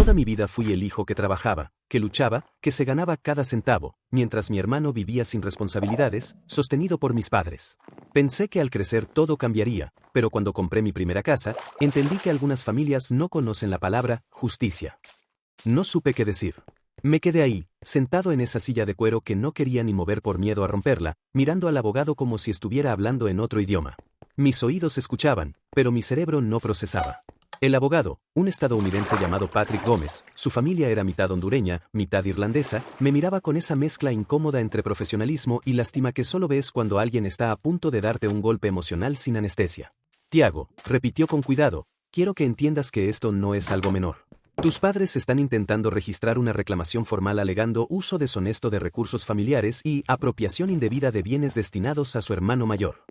Toda mi vida fui el hijo que trabajaba, que luchaba, que se ganaba cada centavo, mientras mi hermano vivía sin responsabilidades, sostenido por mis padres. Pensé que al crecer todo cambiaría, pero cuando compré mi primera casa, entendí que algunas familias no conocen la palabra justicia. No supe qué decir. Me quedé ahí, sentado en esa silla de cuero que no quería ni mover por miedo a romperla, mirando al abogado como si estuviera hablando en otro idioma. Mis oídos escuchaban, pero mi cerebro no procesaba. El abogado, un estadounidense llamado Patrick Gómez, su familia era mitad hondureña, mitad irlandesa, me miraba con esa mezcla incómoda entre profesionalismo y lástima que solo ves cuando alguien está a punto de darte un golpe emocional sin anestesia. Tiago, repitió con cuidado, quiero que entiendas que esto no es algo menor. Tus padres están intentando registrar una reclamación formal alegando uso deshonesto de recursos familiares y apropiación indebida de bienes destinados a su hermano mayor.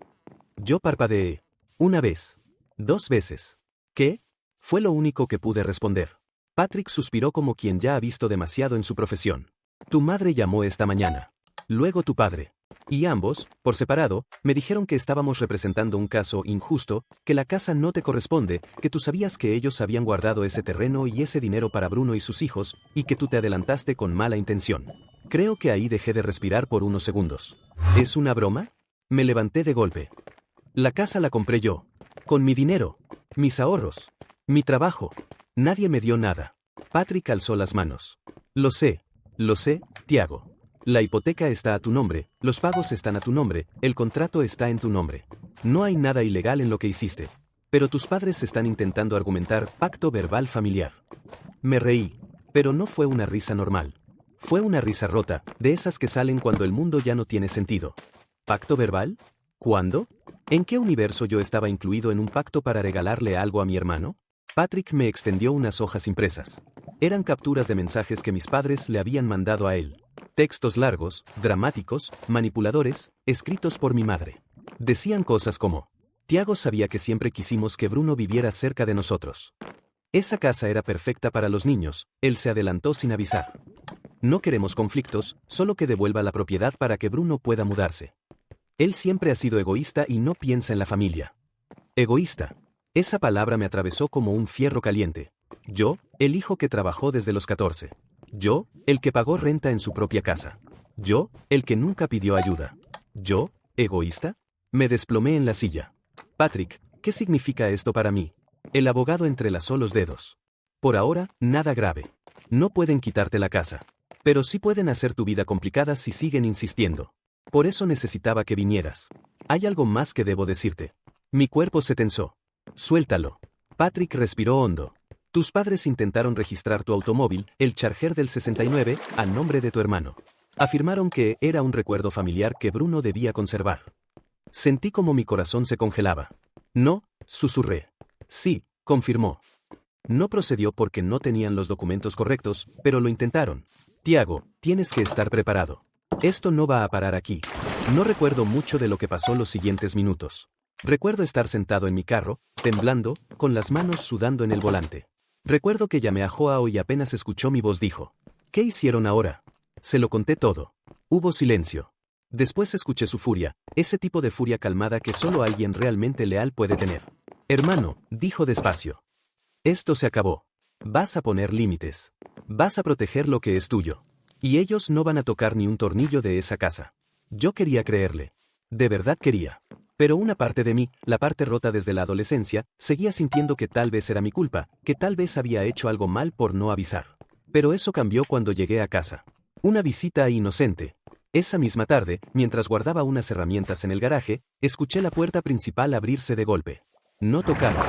Yo parpadeé. Una vez. 2 veces. ¿Qué? Fue lo único que pude responder. Patrick suspiró como quien ya ha visto demasiado en su profesión. Tu madre llamó esta mañana. Luego tu padre. Y ambos, por separado, me dijeron que estábamos representando un caso injusto, que la casa no te corresponde, que tú sabías que ellos habían guardado ese terreno y ese dinero para Bruno y sus hijos, y que tú te adelantaste con mala intención. Creo que ahí dejé de respirar por unos segundos. ¿Es una broma? Me levanté de golpe. La casa la compré yo. Con mi dinero. Mis ahorros. Mi trabajo. Nadie me dio nada. Patrick alzó las manos. Lo sé, Tiago. La hipoteca está a tu nombre, los pagos están a tu nombre, el contrato está en tu nombre. No hay nada ilegal en lo que hiciste. Pero tus padres están intentando argumentar pacto verbal familiar. Me reí, pero no fue una risa normal. Fue una risa rota, de esas que salen cuando el mundo ya no tiene sentido. ¿Pacto verbal? ¿Cuándo? ¿En qué universo yo estaba incluido en un pacto para regalarle algo a mi hermano? Patrick me extendió unas hojas impresas. Eran capturas de mensajes que mis padres le habían mandado a él. Textos largos, dramáticos, manipuladores, escritos por mi madre. Decían cosas como: Tiago sabía que siempre quisimos que Bruno viviera cerca de nosotros. Esa casa era perfecta para los niños, él se adelantó sin avisar. No queremos conflictos, solo que devuelva la propiedad para que Bruno pueda mudarse. Él siempre ha sido egoísta y no piensa en la familia. Egoísta. Esa palabra me atravesó como un fierro caliente. Yo, el hijo que trabajó desde los 14. Yo, el que pagó renta en su propia casa. Yo, el que nunca pidió ayuda. Yo, ¿egoísta? Me desplomé en la silla. Patrick, ¿qué significa esto para mí? El abogado entrelazó los dedos. Por ahora, nada grave. No pueden quitarte la casa. Pero sí pueden hacer tu vida complicada si siguen insistiendo. Por eso necesitaba que vinieras. Hay algo más que debo decirte. Mi cuerpo se tensó. Suéltalo. Patrick respiró hondo. Tus padres intentaron registrar tu automóvil, el Charger del 69, a nombre de tu hermano. Afirmaron que era un recuerdo familiar que Bruno debía conservar. Sentí como mi corazón se congelaba. No, susurré. Sí, confirmó. No procedió porque no tenían los documentos correctos, pero lo intentaron. Tiago, tienes que estar preparado. Esto no va a parar aquí. No recuerdo mucho de lo que pasó los siguientes minutos. Recuerdo estar sentado en mi carro, temblando, con las manos sudando en el volante. Recuerdo que llamé a Joao y apenas escuchó mi voz dijo: ¿Qué hicieron ahora? Se lo conté todo. Hubo silencio. Después escuché su furia, ese tipo de furia calmada que solo alguien realmente leal puede tener. Hermano, dijo despacio. Esto se acabó. Vas a poner límites. Vas a proteger lo que es tuyo. Y ellos no van a tocar ni un tornillo de esa casa. Yo quería creerle. De verdad quería. Pero una parte de mí, la parte rota desde la adolescencia, seguía sintiendo que tal vez era mi culpa, que tal vez había hecho algo mal por no avisar. Pero eso cambió cuando llegué a casa. Una visita inocente. Esa misma tarde, mientras guardaba unas herramientas en el garaje, escuché la puerta principal abrirse de golpe. No tocaron.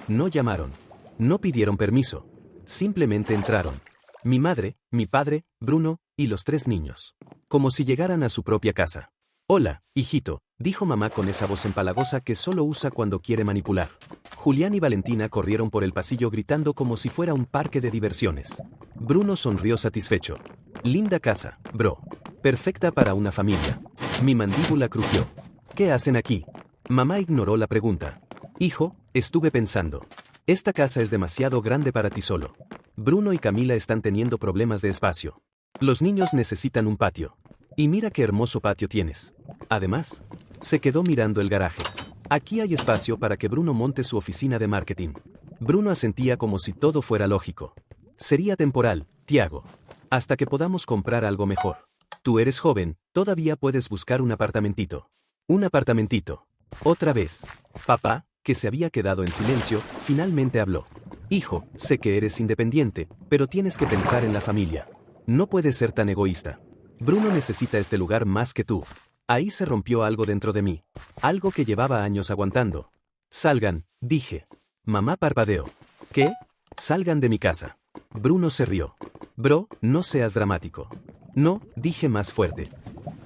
No llamaron. No pidieron permiso. Simplemente entraron. Mi madre, mi padre, Bruno, y los 3 niños. Como si llegaran a su propia casa. Hola, hijito, dijo mamá con esa voz empalagosa que solo usa cuando quiere manipular. Julián y Valentina corrieron por el pasillo gritando como si fuera un parque de diversiones. Bruno sonrió satisfecho. Linda casa, bro. Perfecta para una familia. Mi mandíbula crujió. ¿Qué hacen aquí? Mamá ignoró la pregunta. Hijo, estuve pensando. Esta casa es demasiado grande para ti solo. Bruno y Camila están teniendo problemas de espacio. Los niños necesitan un patio. Y mira qué hermoso patio tienes. Además, se quedó mirando el garaje. Aquí hay espacio para que Bruno monte su oficina de marketing. Bruno asentía como si todo fuera lógico. Sería temporal, Tiago. Hasta que podamos comprar algo mejor. Tú eres joven, todavía puedes buscar un apartamentito. Un apartamentito. Otra vez. Papá, que se había quedado en silencio, finalmente habló. Hijo, sé que eres independiente, pero tienes que pensar en la familia. No puedes ser tan egoísta. Bruno necesita este lugar más que tú. Ahí se rompió algo dentro de mí. Algo que llevaba años aguantando. Salgan, dije. Mamá parpadeó. ¿Qué? Salgan de mi casa. Bruno se rió. Bro, no seas dramático. No, dije más fuerte.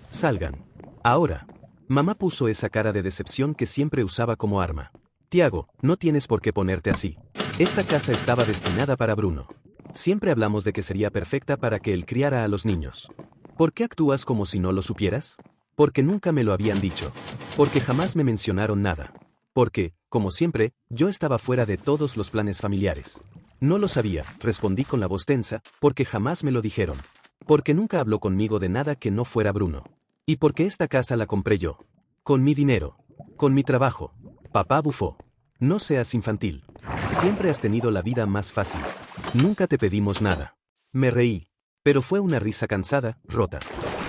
Salgan. Ahora. Mamá puso esa cara de decepción que siempre usaba como arma. Tiago, no tienes por qué ponerte así. Esta casa estaba destinada para Bruno. Siempre hablamos de que sería perfecta para que él criara a los niños. ¿Por qué actúas como si no lo supieras? Porque nunca me lo habían dicho. Porque jamás me mencionaron nada. Porque, como siempre, yo estaba fuera de todos los planes familiares. No lo sabía, respondí con la voz tensa, porque jamás me lo dijeron. Porque nunca habló conmigo de nada que no fuera Bruno. Y porque esta casa la compré yo. Con mi dinero. Con mi trabajo. Papá bufó. No seas infantil. Siempre has tenido la vida más fácil. Nunca te pedimos nada. Me reí. Pero fue una risa cansada, rota.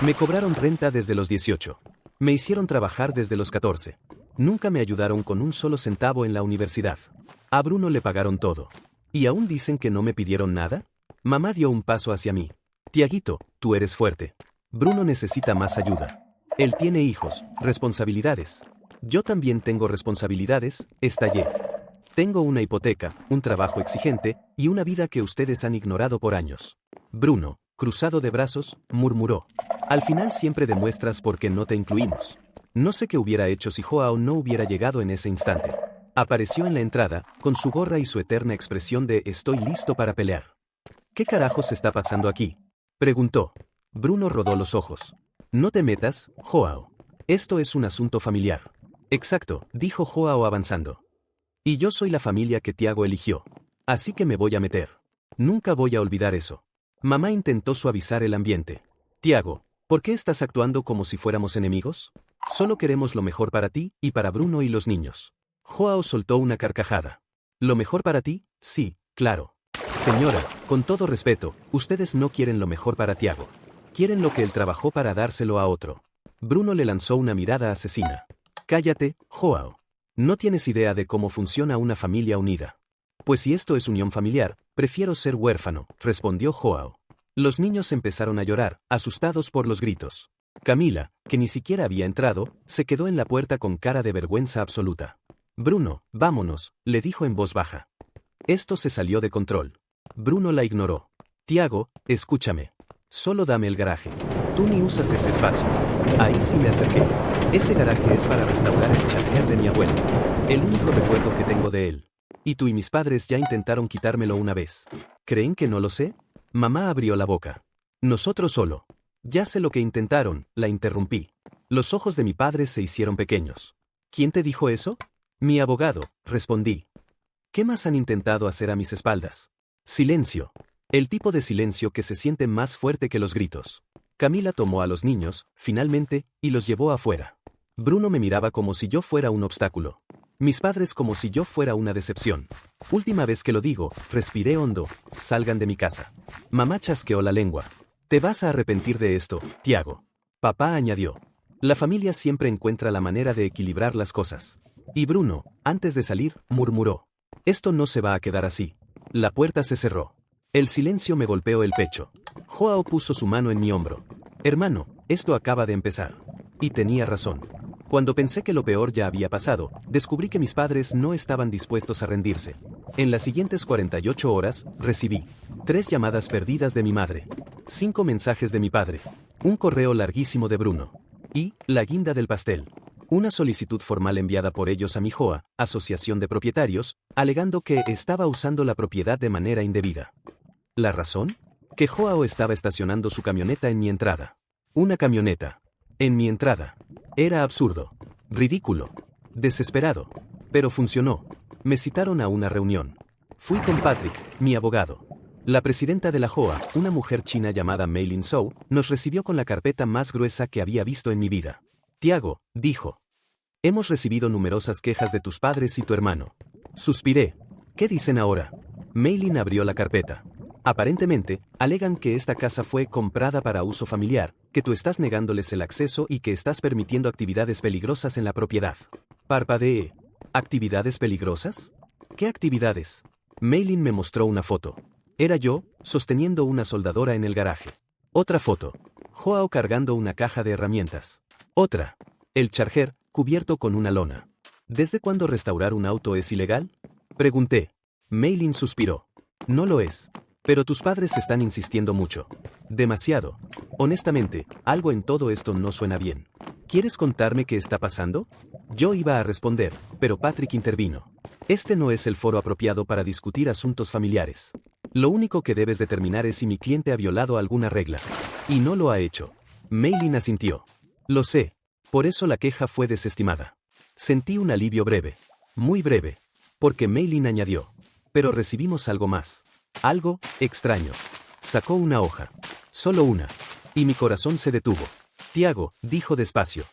Me cobraron renta desde los 18. Me hicieron trabajar desde los 14. Nunca me ayudaron con un solo centavo en la universidad. A Bruno le pagaron todo. ¿Y aún dicen que no me pidieron nada? Mamá dio un paso hacia mí. Tiaguito, tú eres fuerte. Bruno necesita más ayuda. Él tiene hijos, responsabilidades. Yo también tengo responsabilidades, estallé. Tengo una hipoteca, un trabajo exigente, y una vida que ustedes han ignorado por años. Bruno, cruzado de brazos, murmuró. Al final siempre demuestras por qué no te incluimos. No sé qué hubiera hecho si Joao no hubiera llegado en ese instante. Apareció en la entrada, con su gorra y su eterna expresión de estoy listo para pelear. ¿Qué carajos está pasando aquí? Preguntó. Bruno rodó los ojos. No te metas, Joao. Esto es un asunto familiar. Exacto, dijo Joao avanzando. Y yo soy la familia que Tiago eligió. Así que me voy a meter. Nunca voy a olvidar eso. Mamá intentó suavizar el ambiente. Tiago, ¿por qué estás actuando como si fuéramos enemigos? Solo queremos lo mejor para ti y para Bruno y los niños. Joao soltó una carcajada. ¿Lo mejor para ti? Sí, claro. Señora, con todo respeto, ustedes no quieren lo mejor para Tiago. Quieren lo que él trabajó para dárselo a otro. Bruno le lanzó una mirada asesina. Cállate, Joao. No tienes idea de cómo funciona una familia unida. Pues si esto es unión familiar, prefiero ser huérfano, respondió Joao. Los niños empezaron a llorar, asustados por los gritos. Camila, que ni siquiera había entrado, se quedó en la puerta con cara de vergüenza absoluta. Bruno, vámonos, le dijo en voz baja. Esto se salió de control. Bruno la ignoró. Tiago, escúchame. Solo dame el garaje. Tú ni usas ese espacio. Ahí sí me acerqué. Ese garaje es para restaurar el charger de mi abuelo. El único recuerdo que tengo de él. Y tú y mis padres ya intentaron quitármelo una vez. ¿Creen que no lo sé? Mamá abrió la boca. Nosotros solo. Ya sé lo que intentaron, la interrumpí. Los ojos de mi padre se hicieron pequeños. ¿Quién te dijo eso? Mi abogado, respondí. ¿Qué más han intentado hacer a mis espaldas? Silencio. El tipo de silencio que se siente más fuerte que los gritos. Camila tomó a los niños, finalmente, y los llevó afuera. Bruno me miraba como si yo fuera un obstáculo. Mis padres como si yo fuera una decepción. Última vez que lo digo, respiré hondo, salgan de mi casa. Mamá chasqueó la lengua. Te vas a arrepentir de esto, Tiago. Papá añadió. La familia siempre encuentra la manera de equilibrar las cosas. Y Bruno, antes de salir, murmuró. Esto no se va a quedar así. La puerta se cerró. El silencio me golpeó el pecho. Joao puso su mano en mi hombro. Hermano, esto acaba de empezar. Y tenía razón. Cuando pensé que lo peor ya había pasado, descubrí que mis padres no estaban dispuestos a rendirse. En las siguientes 48 horas, recibí 3 llamadas perdidas de mi madre, 5 mensajes de mi padre, un correo larguísimo de Bruno. Y, la guinda del pastel. Una solicitud formal enviada por ellos a mi JOA, Asociación de Propietarios, alegando que estaba usando la propiedad de manera indebida. ¿La razón? Que Joao estaba estacionando su camioneta en mi entrada. Una camioneta. En mi entrada. Era absurdo. Ridículo. Desesperado. Pero funcionó. Me citaron a una reunión. Fui con Patrick, mi abogado. La presidenta de la JOA, una mujer china llamada Mei Lin Zhou, nos recibió con la carpeta más gruesa que había visto en mi vida. Tiago, dijo. Hemos recibido numerosas quejas de tus padres y tu hermano. Suspiré. ¿Qué dicen ahora? Mei Lin abrió la carpeta. Aparentemente, alegan que esta casa fue comprada para uso familiar, que tú estás negándoles el acceso y que estás permitiendo actividades peligrosas en la propiedad. Parpadeé. ¿Actividades peligrosas? ¿Qué actividades? Maylin me mostró una foto. Era yo, sosteniendo una soldadora en el garaje. Otra foto. Joao cargando una caja de herramientas. Otra. El charger, cubierto con una lona. ¿Desde cuándo restaurar un auto es ilegal? Pregunté. Maylin suspiró. No lo es. Pero tus padres están insistiendo mucho. Demasiado. Honestamente, algo en todo esto no suena bien. ¿Quieres contarme qué está pasando? Yo iba a responder, pero Patrick intervino. Este no es el foro apropiado para discutir asuntos familiares. Lo único que debes determinar es si mi cliente ha violado alguna regla. Y no lo ha hecho. Maylin asintió. Lo sé. Por eso la queja fue desestimada. Sentí un alivio breve. Muy breve. Porque Maylin añadió. Pero recibimos algo más. Algo extraño. Sacó una hoja. Solo una. Y mi corazón se detuvo. Tiago, dijo despacio.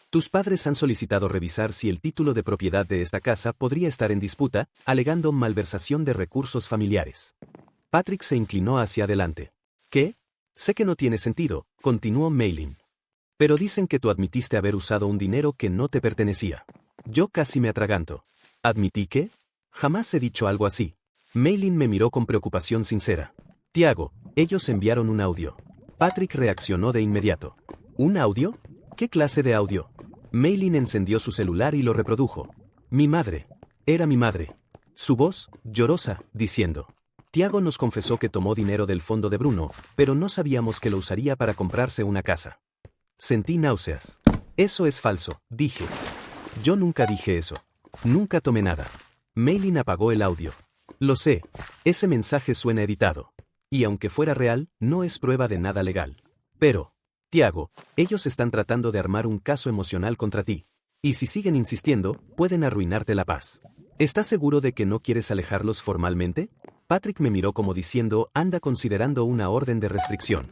Tus padres han solicitado revisar si el título de propiedad de esta casa podría estar en disputa, alegando malversación de recursos familiares. Patrick se inclinó hacia adelante. ¿Qué? Sé que no tiene sentido, continuó Maylin. Pero dicen que tú admitiste haber usado un dinero que no te pertenecía. Yo casi me atraganto. ¿Admití qué? Jamás he dicho algo así. Maylin me miró con preocupación sincera. Tiago, ellos enviaron un audio. Patrick reaccionó de inmediato. ¿Un audio? ¿Qué clase de audio? Maylin encendió su celular y lo reprodujo. Mi madre. Era mi madre. Su voz, llorosa, diciendo. Tiago nos confesó que tomó dinero del fondo de Bruno, pero no sabíamos que lo usaría para comprarse una casa. Sentí náuseas. Eso es falso, dije. Yo nunca dije eso. Nunca tomé nada. Maylin apagó el audio. Lo sé. Ese mensaje suena editado. Y aunque fuera real, no es prueba de nada legal. Pero, Tiago, ellos están tratando de armar un caso emocional contra ti. Y si siguen insistiendo, pueden arruinarte la paz. ¿Estás seguro de que no quieres alejarlos formalmente? Patrick me miró como diciendo, anda considerando una orden de restricción.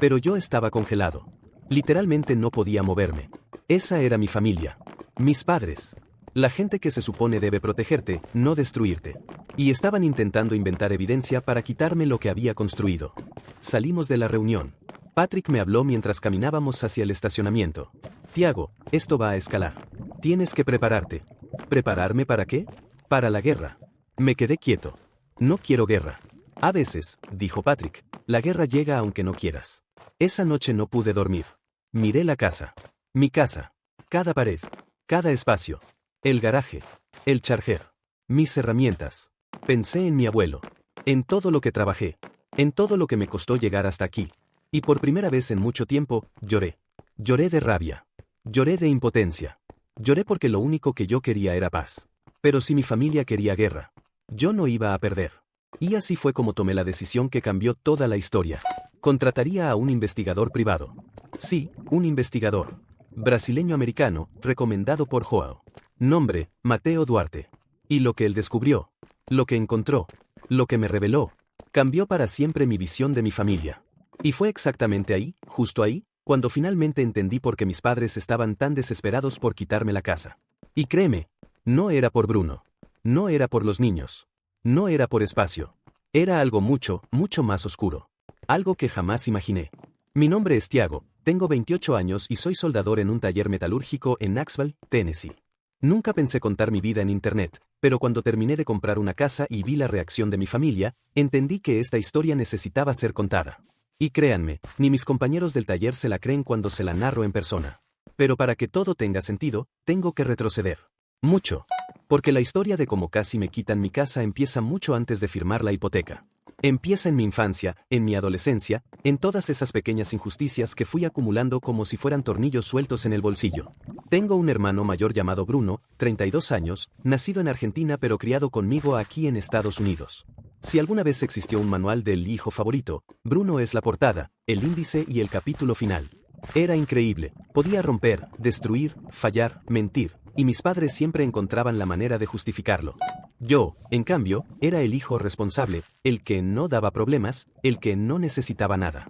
Pero yo estaba congelado. Literalmente no podía moverme. Esa era mi familia. Mis padres. La gente que se supone debe protegerte, no destruirte. Y estaban intentando inventar evidencia para quitarme lo que había construido. Salimos de la reunión. Patrick me habló mientras caminábamos hacia el estacionamiento. Tiago, esto va a escalar. Tienes que prepararte. ¿Prepararme para qué? Para la guerra. Me quedé quieto. No quiero guerra. A veces, dijo Patrick, la guerra llega aunque no quieras. Esa noche no pude dormir. Miré la casa. Mi casa. Cada pared. Cada espacio. El garaje. El charger. Mis herramientas. Pensé en mi abuelo. En todo lo que trabajé. En todo lo que me costó llegar hasta aquí. Y por primera vez en mucho tiempo, lloré. Lloré de rabia. Lloré de impotencia. Lloré porque lo único que yo quería era paz. Pero si mi familia quería guerra, yo no iba a perder. Y así fue como tomé la decisión que cambió toda la historia. Contrataría a un investigador privado. Sí, un investigador. Brasileño-americano, recomendado por Joao. Nombre, Mateo Duarte. Y lo que él descubrió, lo que encontró, lo que me reveló, cambió para siempre mi visión de mi familia. Y fue exactamente ahí, justo ahí, cuando finalmente entendí por qué mis padres estaban tan desesperados por quitarme la casa. Y créeme, no era por Bruno. No era por los niños. No era por espacio. Era algo mucho, mucho más oscuro. Algo que jamás imaginé. Mi nombre es Tiago, tengo 28 años y soy soldador en un taller metalúrgico en Knoxville, Tennessee. Nunca pensé contar mi vida en internet, pero cuando terminé de comprar una casa y vi la reacción de mi familia, entendí que esta historia necesitaba ser contada. Y créanme, ni mis compañeros del taller se la creen cuando se la narro en persona. Pero para que todo tenga sentido, tengo que retroceder. Mucho. Porque la historia de cómo casi me quitan mi casa empieza mucho antes de firmar la hipoteca. Empieza en mi infancia, en mi adolescencia, en todas esas pequeñas injusticias que fui acumulando como si fueran tornillos sueltos en el bolsillo. Tengo un hermano mayor llamado Bruno, 32 años, nacido en Argentina pero criado conmigo aquí en Estados Unidos. Si alguna vez existió un manual del hijo favorito, Bruno es la portada, el índice y el capítulo final. Era increíble, podía romper, destruir, fallar, mentir, y mis padres siempre encontraban la manera de justificarlo. Yo, en cambio, era el hijo responsable, el que no daba problemas, el que no necesitaba nada.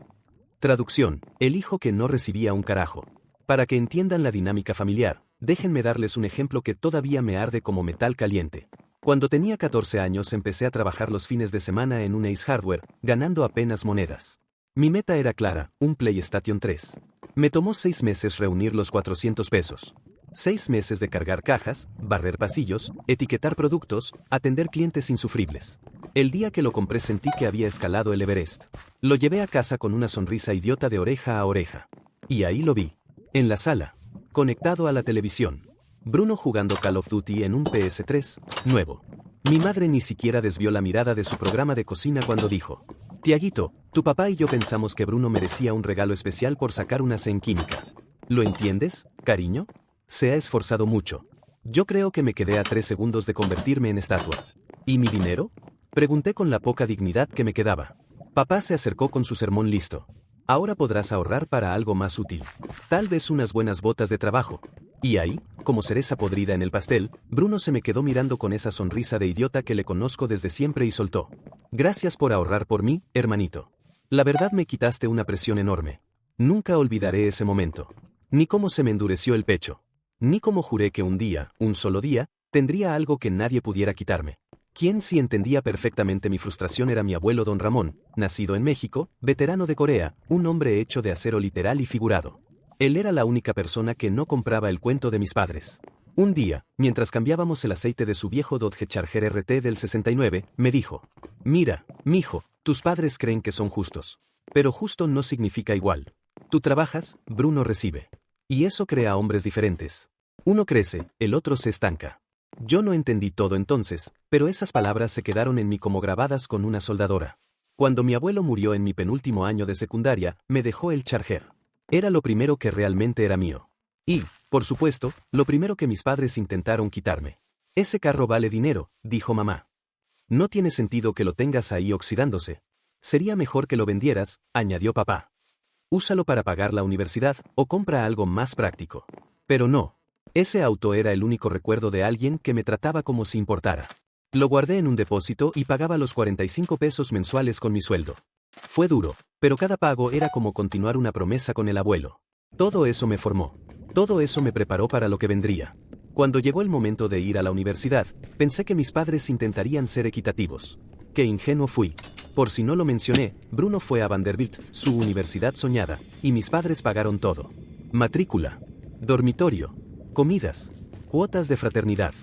Traducción, el hijo que no recibía un carajo. Para que entiendan la dinámica familiar, déjenme darles un ejemplo que todavía me arde como metal caliente. Cuando tenía 14 años empecé a trabajar los fines de semana en un Ace Hardware, ganando apenas monedas. Mi meta era clara, un PlayStation 3. Me tomó 6 meses reunir los 400 pesos. 6 meses de cargar cajas, barrer pasillos, etiquetar productos, atender clientes insufribles. El día que lo compré sentí que había escalado el Everest. Lo llevé a casa con una sonrisa idiota de oreja a oreja. Y ahí lo vi. En la sala. Conectado a la televisión. Bruno jugando Call of Duty en un PS3, nuevo. Mi madre ni siquiera desvió la mirada de su programa de cocina cuando dijo: Tiaguito, tu papá y yo pensamos que Bruno merecía un regalo especial por sacar una C en química. ¿Lo entiendes, cariño? Se ha esforzado mucho. Yo creo que me quedé a 3 segundos de convertirme en estatua. ¿Y mi dinero? Pregunté con la poca dignidad que me quedaba. Papá se acercó con su sermón listo. Ahora podrás ahorrar para algo más útil. Tal vez unas buenas botas de trabajo. Y ahí, como cereza podrida en el pastel, Bruno se me quedó mirando con esa sonrisa de idiota que le conozco desde siempre y soltó: Gracias por ahorrar por mí, hermanito. La verdad me quitaste una presión enorme. Nunca olvidaré ese momento. Ni cómo se me endureció el pecho. Ni cómo juré que un día, un solo día, tendría algo que nadie pudiera quitarme. Quien sí entendía perfectamente mi frustración era mi abuelo don Ramón, nacido en México, veterano de Corea, un hombre hecho de acero literal y figurado. Él era la única persona que no compraba el cuento de mis padres. Un día, mientras cambiábamos el aceite de su viejo Dodge Charger RT del 69, me dijo: Mira, mijo, tus padres creen que son justos. Pero justo no significa igual. Tú trabajas, Bruno recibe. Y eso crea hombres diferentes. Uno crece, el otro se estanca. Yo no entendí todo entonces, pero esas palabras se quedaron en mí como grabadas con una soldadora. Cuando mi abuelo murió en mi penúltimo año de secundaria, me dejó el Charger. Era lo primero que realmente era mío. Y, por supuesto, lo primero que mis padres intentaron quitarme. Ese carro vale dinero, dijo mamá. No tiene sentido que lo tengas ahí oxidándose. Sería mejor que lo vendieras, añadió papá. Úsalo para pagar la universidad o compra algo más práctico. Pero no. Ese auto era el único recuerdo de alguien que me trataba como si importara. Lo guardé en un depósito y pagaba los 45 pesos mensuales con mi sueldo. Fue duro, pero cada pago era como continuar una promesa con el abuelo. Todo eso me formó. Todo eso me preparó para lo que vendría. Cuando llegó el momento de ir a la universidad, pensé que mis padres intentarían ser equitativos. Qué ingenuo fui. Por si no lo mencioné, Bruno fue a Vanderbilt, su universidad soñada, y mis padres pagaron todo. Matrícula, dormitorio, comidas, cuotas de fraternidad.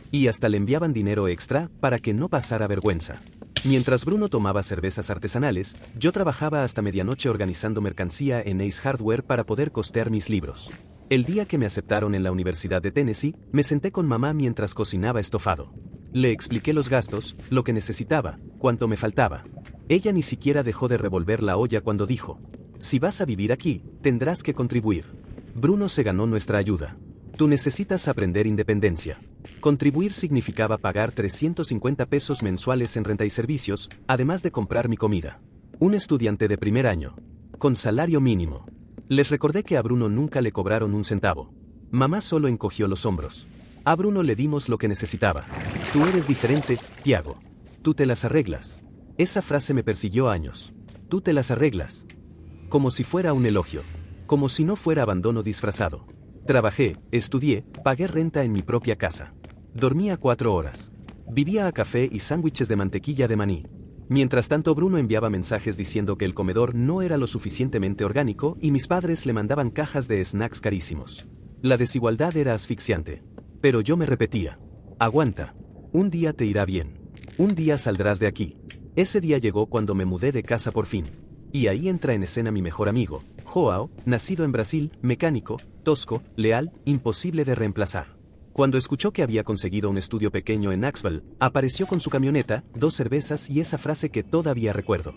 Y hasta le enviaban dinero extra para que no pasara vergüenza. Mientras Bruno tomaba cervezas artesanales, yo trabajaba hasta medianoche organizando mercancía en Ace Hardware para poder costear mis libros. El día que me aceptaron en la Universidad de Tennessee, me senté con mamá mientras cocinaba estofado. Le expliqué los gastos, lo que necesitaba, cuánto me faltaba. Ella ni siquiera dejó de revolver la olla cuando dijo: Si vas a vivir aquí, tendrás que contribuir. Bruno se ganó nuestra ayuda. Tú necesitas aprender independencia. Contribuir significaba pagar 350 pesos mensuales en renta y servicios, además de comprar mi comida. Un estudiante de primer año. Con salario mínimo. Les recordé que a Bruno nunca le cobraron un centavo. Mamá solo encogió los hombros. A Bruno le dimos lo que necesitaba. Tú eres diferente, Tiago. Tú te las arreglas. Esa frase me persiguió años. Tú te las arreglas. Como si fuera un elogio. Como si no fuera abandono disfrazado. Trabajé, estudié, pagué renta en mi propia casa. Dormía 4 horas. Vivía a café y sándwiches de mantequilla de maní. Mientras tanto Bruno enviaba mensajes diciendo que el comedor no era lo suficientemente orgánico y mis padres le mandaban cajas de snacks carísimos. La desigualdad era asfixiante. Pero yo me repetía: aguanta. Un día te irá bien. Un día saldrás de aquí. Ese día llegó cuando me mudé de casa por fin. Y ahí entra en escena mi mejor amigo, Joao, nacido en Brasil, mecánico, tosco, leal, imposible de reemplazar. Cuando escuchó que había conseguido un estudio pequeño en Axval, apareció con su camioneta, 2 cervezas y esa frase que todavía recuerdo: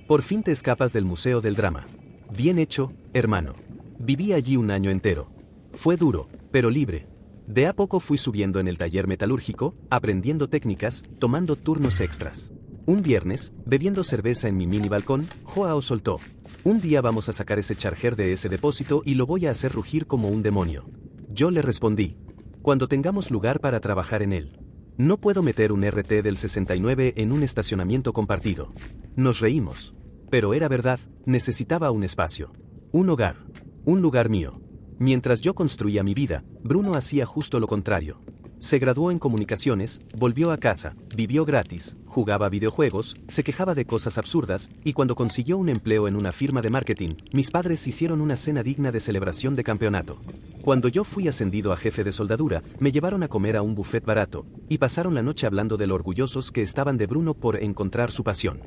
Por fin te escapas del Museo del Drama. Bien hecho, hermano. Viví allí un año entero. Fue duro, pero libre. De a poco fui subiendo en el taller metalúrgico, aprendiendo técnicas, tomando turnos extras. Un viernes, bebiendo cerveza en mi mini balcón, Joao soltó: Un día vamos a sacar ese Charger de ese depósito y lo voy a hacer rugir como un demonio. Yo le respondí: Cuando tengamos lugar para trabajar en él. No puedo meter un RT del 69 en un estacionamiento compartido. Nos reímos. Pero era verdad, necesitaba un espacio. Un hogar. Un lugar mío. Mientras yo construía mi vida, Bruno hacía justo lo contrario. Se graduó en comunicaciones, volvió a casa, vivió gratis, jugaba videojuegos, se quejaba de cosas absurdas, y cuando consiguió un empleo en una firma de marketing, mis padres hicieron una cena digna de celebración de campeonato. Cuando yo fui ascendido a jefe de soldadura, me llevaron a comer a un buffet barato, y pasaron la noche hablando de lo orgullosos que estaban de Bruno por encontrar su pasión.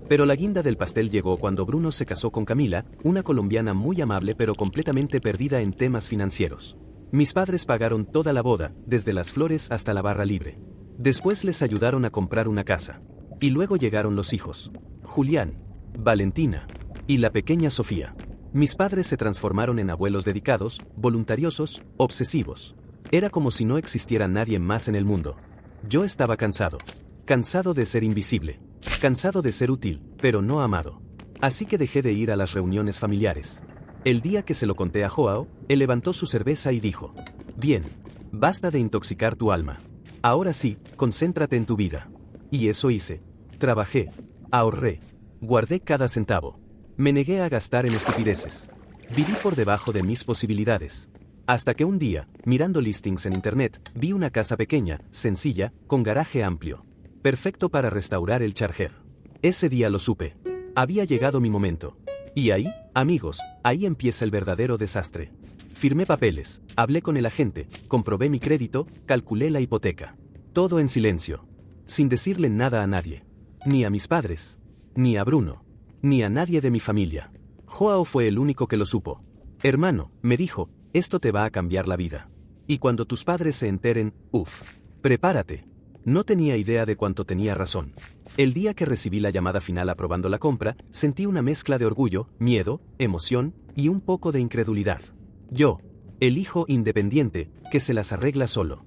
Pero la guinda del pastel llegó cuando Bruno se casó con Camila, una colombiana muy amable pero completamente perdida en temas financieros. Mis padres pagaron toda la boda, desde las flores hasta la barra libre. Después les ayudaron a comprar una casa. Y luego llegaron los hijos. Julián, Valentina y la pequeña Sofía. Mis padres se transformaron en abuelos dedicados, voluntariosos, obsesivos. Era como si no existiera nadie más en el mundo. Yo estaba cansado. Cansado de ser invisible. Cansado de ser útil, pero no amado. Así que dejé de ir a las reuniones familiares. El día que se lo conté a Joao, él levantó su cerveza y dijo: bien, basta de intoxicar tu alma. Ahora sí, concéntrate en tu vida. Y eso hice. Trabajé, ahorré, guardé cada centavo. Me negué a gastar en estupideces. Viví por debajo de mis posibilidades. Hasta que un día, mirando listings en internet, vi una casa pequeña, sencilla, con garaje amplio. Perfecto para restaurar el Charger. Ese día lo supe. Había llegado mi momento. Y ahí, amigos, ahí empieza el verdadero desastre. Firmé papeles, hablé con el agente, comprobé mi crédito, calculé la hipoteca. Todo en silencio. Sin decirle nada a nadie. Ni a mis padres. Ni a Bruno. Ni a nadie de mi familia. Joao fue el único que lo supo. Hermano, me dijo, esto te va a cambiar la vida. Y cuando tus padres se enteren, prepárate. No tenía idea de cuánto tenía razón. El día que recibí la llamada final aprobando la compra, sentí una mezcla de orgullo, miedo, emoción y un poco de incredulidad. Yo, el hijo independiente, que se las arregla solo.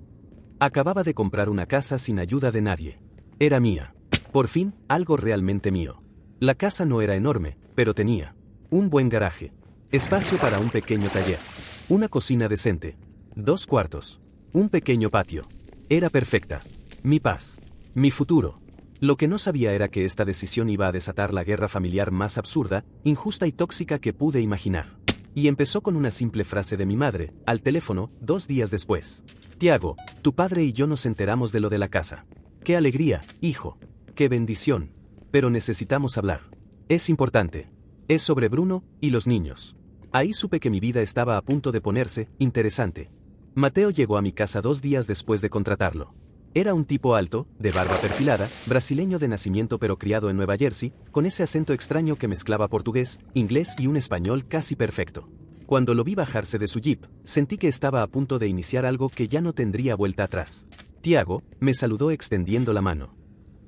Acababa de comprar una casa sin ayuda de nadie. Era mía. Por fin, algo realmente mío. La casa no era enorme, pero tenía un buen garaje, espacio para un pequeño taller, una cocina decente, 2 cuartos, un pequeño patio. Era perfecta. Mi paz. Mi futuro. Lo que no sabía era que esta decisión iba a desatar la guerra familiar más absurda, injusta y tóxica que pude imaginar. Y empezó con una simple frase de mi madre, al teléfono, 2 días después. Tiago, tu padre y yo nos enteramos de lo de la casa. ¡Qué alegría, hijo! ¡Qué bendición! Pero necesitamos hablar. Es importante. Es sobre Bruno y los niños. Ahí supe que mi vida estaba a punto de ponerse interesante. Mateo llegó a mi casa 2 días después de contratarlo. Era un tipo alto, de barba perfilada, brasileño de nacimiento pero criado en Nueva Jersey, con ese acento extraño que mezclaba portugués, inglés y un español casi perfecto. Cuando lo vi bajarse de su jeep, sentí que estaba a punto de iniciar algo que ya no tendría vuelta atrás. Tiago, me saludó extendiendo la mano.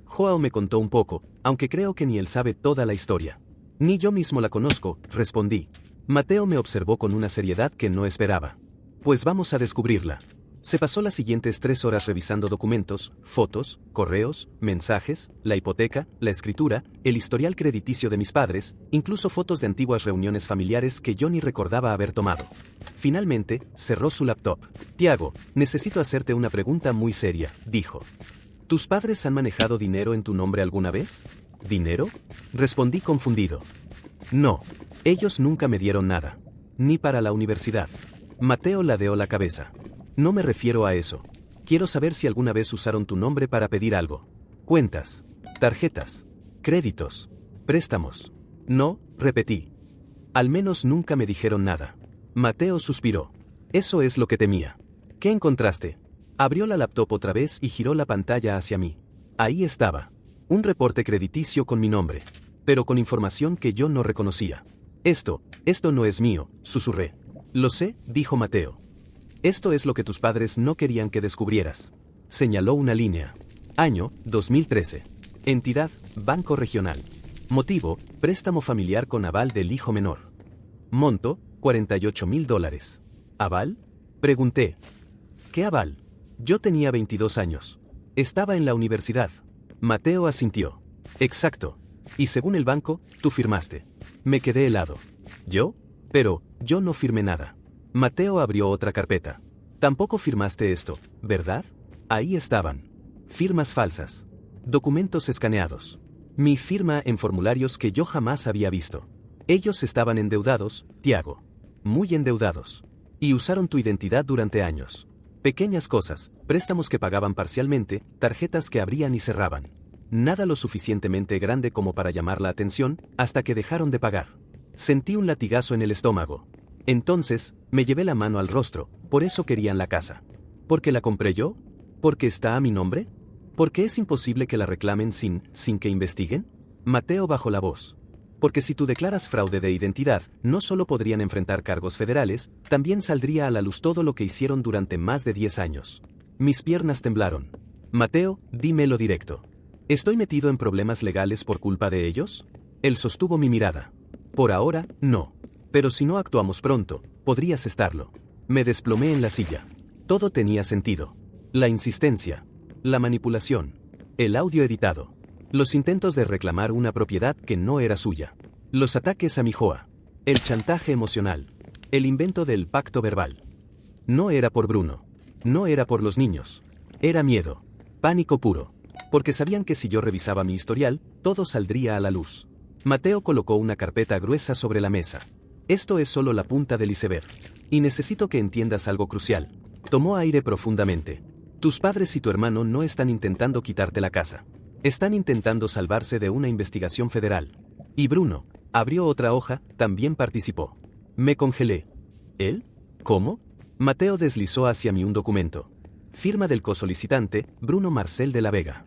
Joao me contó un poco, aunque creo que ni él sabe toda la historia. Ni yo mismo la conozco, respondí. Mateo me observó con una seriedad que no esperaba. Pues vamos a descubrirla. Se pasó las siguientes 3 horas revisando documentos, fotos, correos, mensajes, la hipoteca, la escritura, el historial crediticio de mis padres, incluso fotos de antiguas reuniones familiares que yo ni recordaba haber tomado. Finalmente, cerró su laptop. Tiago, necesito hacerte una pregunta muy seria, dijo. ¿Tus padres han manejado dinero en tu nombre alguna vez? ¿Dinero? Respondí confundido. No, ellos nunca me dieron nada. Ni para la universidad. Mateo ladeó la cabeza. No me refiero a eso. Quiero saber si alguna vez usaron tu nombre para pedir algo. Cuentas, tarjetas, créditos, préstamos. No, repetí. Al menos nunca me dijeron nada. Mateo suspiró. Eso es lo que temía. ¿Qué encontraste? Abrió la laptop otra vez y giró la pantalla hacia mí. Ahí estaba. Un reporte crediticio con mi nombre. Pero con información que yo no reconocía. Esto no es mío, susurré. Lo sé, dijo Mateo. Esto es lo que tus padres no querían que descubrieras. Señaló una línea. Año, 2013. Entidad, Banco Regional. Motivo, préstamo familiar con aval del hijo menor. Monto, $48,000. ¿Aval? Pregunté. ¿Qué aval? Yo tenía 22 años. Estaba en la universidad. Mateo asintió. Exacto. Y según el banco, tú firmaste. Me quedé helado. ¿Yo? Pero, yo no firmé nada. Mateo abrió otra carpeta. Tampoco firmaste esto, ¿verdad? Ahí estaban. Firmas falsas. Documentos escaneados. Mi firma en formularios que yo jamás había visto. Ellos estaban endeudados, Tiago. Muy endeudados. Y usaron tu identidad durante años. Pequeñas cosas, préstamos que pagaban parcialmente, tarjetas que abrían y cerraban. Nada lo suficientemente grande como para llamar la atención, hasta que dejaron de pagar. Sentí un latigazo en el estómago. Entonces, me llevé la mano al rostro, por eso querían la casa. ¿Por qué la compré yo? ¿Porque está a mi nombre? ¿Porque es imposible que la reclamen sin que investiguen? Mateo bajó la voz. Porque si tú declaras fraude de identidad, no solo podrían enfrentar cargos federales, también saldría a la luz todo lo que hicieron durante más de 10 años. Mis piernas temblaron. Mateo, dímelo directo. ¿Estoy metido en problemas legales por culpa de ellos? Él sostuvo mi mirada. Por ahora, no. Pero si no actuamos pronto, podrías estarlo. Me desplomé en la silla. Todo tenía sentido. La insistencia. La manipulación. El audio editado. Los intentos de reclamar una propiedad que no era suya. Los ataques a mi Joa. El chantaje emocional. El invento del pacto verbal. No era por Bruno. No era por los niños. Era miedo. Pánico puro. Porque sabían que si yo revisaba mi historial, todo saldría a la luz. Mateo colocó una carpeta gruesa sobre la mesa. Esto es solo la punta del iceberg. Y necesito que entiendas algo crucial. Tomó aire profundamente. Tus padres y tu hermano no están intentando quitarte la casa. Están intentando salvarse de una investigación federal. Y Bruno, abrió otra hoja, también participó. Me congelé. ¿Él? ¿Cómo? Mateo deslizó hacia mí un documento. Firma del cosolicitante, Bruno Marcel de la Vega.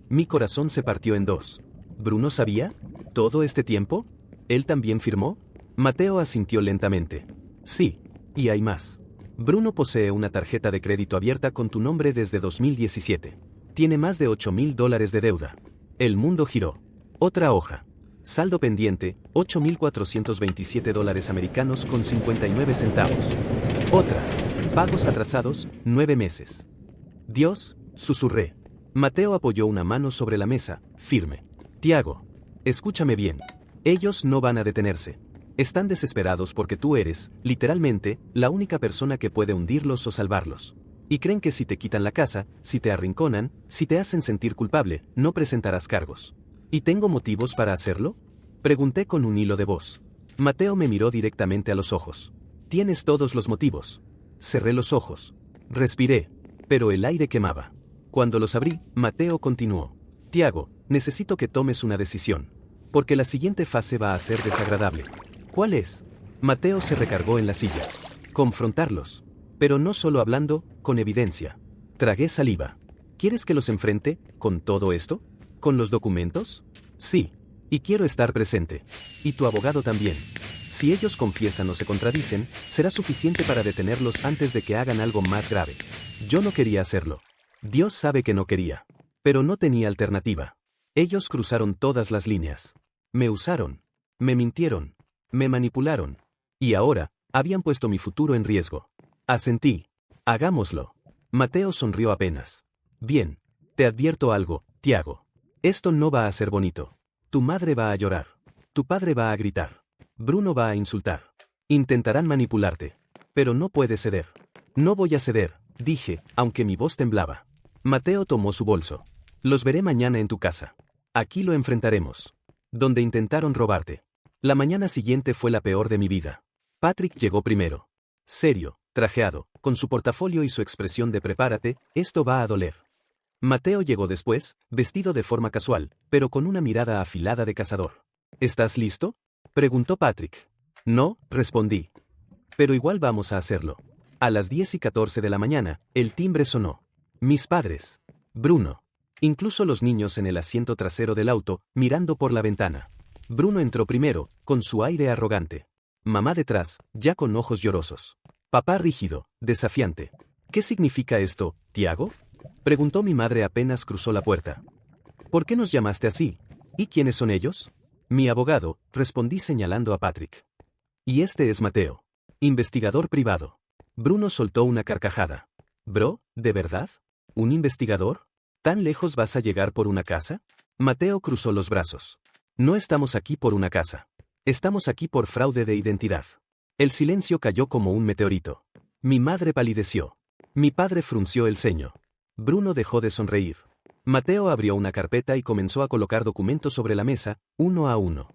Mi corazón se partió en dos. ¿Bruno sabía? ¿Todo este tiempo? ¿Él también firmó? Mateo asintió lentamente. Sí, y hay más. Bruno posee una tarjeta de crédito abierta con tu nombre desde 2017. Tiene más de $8,000 de deuda. El mundo giró. Otra hoja. Saldo pendiente, $8,427 americanos con 59 centavos. Otra. Pagos atrasados, 9 meses. Dios, susurré. Mateo apoyó una mano sobre la mesa, firme. Tiago, escúchame bien. Ellos no van a detenerse. Están desesperados porque tú eres, literalmente, la única persona que puede hundirlos o salvarlos. Y creen que si te quitan la casa, si te arrinconan, si te hacen sentir culpable, no presentarás cargos. ¿Y tengo motivos para hacerlo? Pregunté con un hilo de voz. Mateo me miró directamente a los ojos. Tienes todos los motivos. Cerré los ojos. Respiré. Pero el aire quemaba. Cuando los abrí, Mateo continuó. Tiago, necesito que tomes una decisión. Porque la siguiente fase va a ser desagradable. ¿Cuál es? Mateo se recargó en la silla. Confrontarlos. Pero no solo hablando, con evidencia. Tragué saliva. ¿Quieres que los enfrente, con todo esto? ¿Con los documentos? Sí. Y quiero estar presente. Y tu abogado también. Si ellos confiesan o se contradicen, será suficiente para detenerlos antes de que hagan algo más grave. Yo no quería hacerlo. Dios sabe que no quería. Pero no tenía alternativa. Ellos cruzaron todas las líneas. Me usaron. Me mintieron. Me manipularon. Y ahora, habían puesto mi futuro en riesgo. Asentí. Hagámoslo. Mateo sonrió apenas. Bien. Te advierto algo, Tiago. Esto no va a ser bonito. Tu madre va a llorar. Tu padre va a gritar. Bruno va a insultar. Intentarán manipularte. Pero no puedes ceder. No voy a ceder, dije, aunque mi voz temblaba. Mateo tomó su bolso. Los veré mañana en tu casa. Aquí lo enfrentaremos. Donde intentaron robarte. La mañana siguiente fue la peor de mi vida. Patrick llegó primero. Serio, trajeado, con su portafolio y su expresión de prepárate, esto va a doler. Mateo llegó después, vestido de forma casual, pero con una mirada afilada de cazador. ¿Estás listo? Preguntó Patrick. No, respondí. Pero igual vamos a hacerlo. A las 10:14 de la mañana, el timbre sonó. Mis padres. Bruno. Incluso los niños en el asiento trasero del auto, mirando por la ventana. Bruno entró primero, con su aire arrogante. Mamá detrás, ya con ojos llorosos. Papá rígido, desafiante. ¿Qué significa esto, Tiago? Preguntó mi madre apenas cruzó la puerta. ¿Por qué nos llamaste así? ¿Y quiénes son ellos? Mi abogado, respondí señalando a Patrick. Y este es Mateo. Investigador privado. Bruno soltó una carcajada. Bro, ¿de verdad? ¿Un investigador? ¿Tan lejos vas a llegar por una casa? Mateo cruzó los brazos. No estamos aquí por una casa. Estamos aquí por fraude de identidad. El silencio cayó como un meteorito. Mi madre palideció. Mi padre frunció el ceño. Bruno dejó de sonreír. Mateo abrió una carpeta y comenzó a colocar documentos sobre la mesa, uno a uno.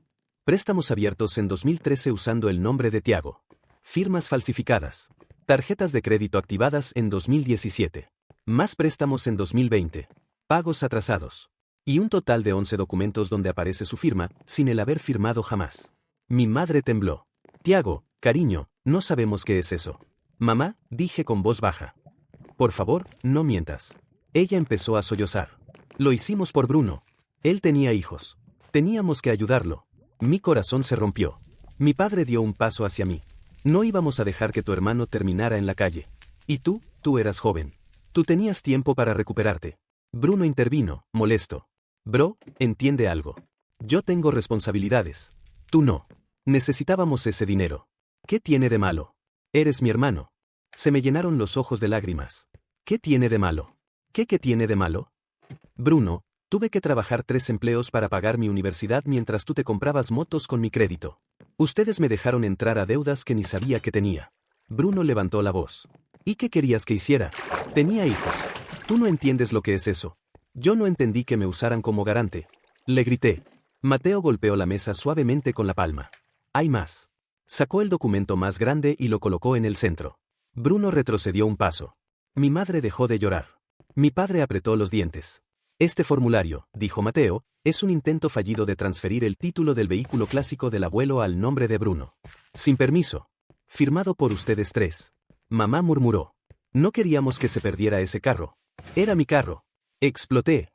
Préstamos abiertos en 2013 usando el nombre de Tiago. Firmas falsificadas. Tarjetas de crédito activadas en 2017. Más préstamos en 2020. Pagos atrasados. Y un total de 11 documentos donde aparece su firma, sin el haber firmado jamás. Mi madre tembló. Tiago, cariño, no sabemos qué es eso. Mamá, dije con voz baja. Por favor, no mientas. Ella empezó a sollozar. Lo hicimos por Bruno. Él tenía hijos. Teníamos que ayudarlo. Mi corazón se rompió. Mi padre dio un paso hacia mí. No íbamos a dejar que tu hermano terminara en la calle. Y tú eras joven. Tú tenías tiempo para recuperarte. Bruno intervino, molesto. Bro, entiende algo. Yo tengo responsabilidades. Tú no. Necesitábamos ese dinero. ¿Qué tiene de malo? Eres mi hermano. Se me llenaron los ojos de lágrimas. ¿Qué tiene de malo? ¿Qué tiene de malo? Bruno, tuve que trabajar 3 empleos para pagar mi universidad mientras tú te comprabas motos con mi crédito. Ustedes me dejaron entrar a deudas que ni sabía que tenía. Bruno levantó la voz. ¿Y qué querías que hiciera? Tenía hijos. Tú no entiendes lo que es eso. Yo no entendí que me usaran como garante. Le grité. Mateo golpeó la mesa suavemente con la palma. Hay más. Sacó el documento más grande y lo colocó en el centro. Bruno retrocedió un paso. Mi madre dejó de llorar. Mi padre apretó los dientes. Este formulario, dijo Mateo, es un intento fallido de transferir el título del vehículo clásico del abuelo al nombre de Bruno. Sin permiso. Firmado por ustedes 3. Mamá murmuró. No queríamos que se perdiera ese carro. Era mi carro. Exploté.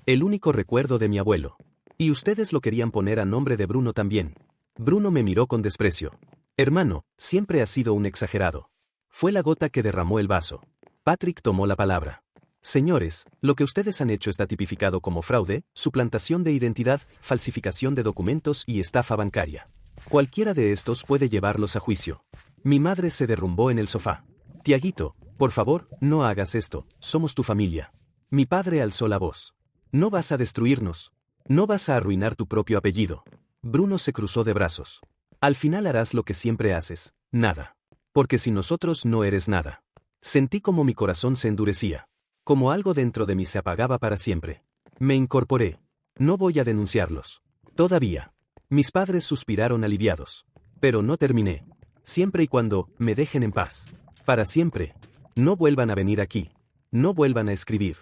El único recuerdo de mi abuelo. Y ustedes lo querían poner a nombre de Bruno también. Bruno me miró con desprecio. Hermano, siempre has sido un exagerado. Fue la gota que derramó el vaso. Patrick tomó la palabra. Señores, lo que ustedes han hecho está tipificado como fraude, suplantación de identidad, falsificación de documentos y estafa bancaria. Cualquiera de estos puede llevarlos a juicio. Mi madre se derrumbó en el sofá. Tiaguito, por favor, no hagas esto, somos tu familia. Mi padre alzó la voz. No vas a destruirnos. No vas a arruinar tu propio apellido. Bruno se cruzó de brazos. Al final harás lo que siempre haces, nada. Porque sin nosotros no eres nada. Sentí como mi corazón se endurecía. Como algo dentro de mí se apagaba para siempre. Me incorporé. No voy a denunciarlos. Todavía. Mis padres suspiraron aliviados. Pero no terminé. Siempre y cuando me dejen en paz. Para siempre. No vuelvan a venir aquí. No vuelvan a escribir.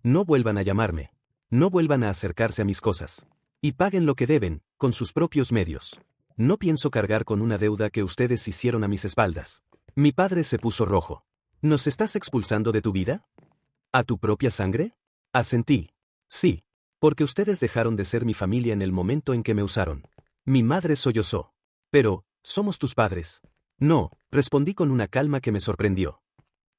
No vuelvan a llamarme. No vuelvan a acercarse a mis cosas. Y paguen lo que deben, con sus propios medios. No pienso cargar con una deuda que ustedes hicieron a mis espaldas. Mi padre se puso rojo. ¿Nos estás expulsando de tu vida? ¿A tu propia sangre? Asentí. Sí. Porque ustedes dejaron de ser mi familia en el momento en que me usaron. Mi madre sollozó. Pero, somos tus padres. No, respondí con una calma que me sorprendió.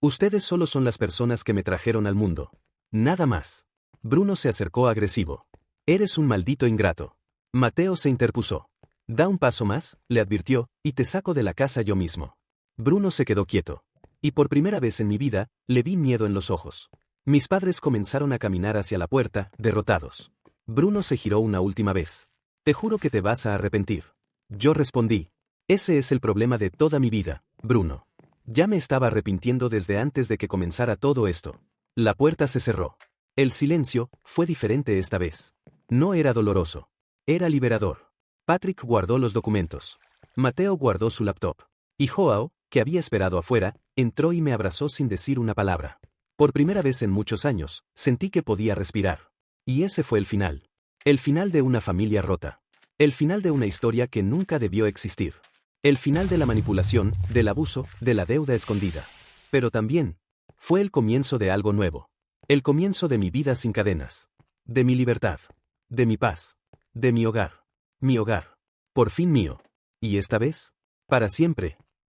Ustedes solo son las personas que me trajeron al mundo. Nada más. Bruno se acercó agresivo. Eres un maldito ingrato. Mateo se interpuso. Da un paso más, le advirtió, y te saco de la casa yo mismo. Bruno se quedó quieto. Y por primera vez en mi vida, le vi miedo en los ojos. Mis padres comenzaron a caminar hacia la puerta, derrotados. Bruno se giró una última vez. Te juro que te vas a arrepentir. Yo respondí. Ese es el problema de toda mi vida, Bruno. Ya me estaba arrepintiendo desde antes de que comenzara todo esto. La puerta se cerró. El silencio fue diferente esta vez. No era doloroso. Era liberador. Patrick guardó los documentos. Mateo guardó su laptop. Y Joao, que había esperado afuera, entró y me abrazó sin decir una palabra. Por primera vez en muchos años, sentí que podía respirar. Y ese fue el final. El final de una familia rota. El final de una historia que nunca debió existir. El final de la manipulación, del abuso, de la deuda escondida. Pero también, fue el comienzo de algo nuevo. El comienzo de mi vida sin cadenas. De mi libertad. De mi paz. De mi hogar. Mi hogar. Por fin mío. Y esta vez, para siempre.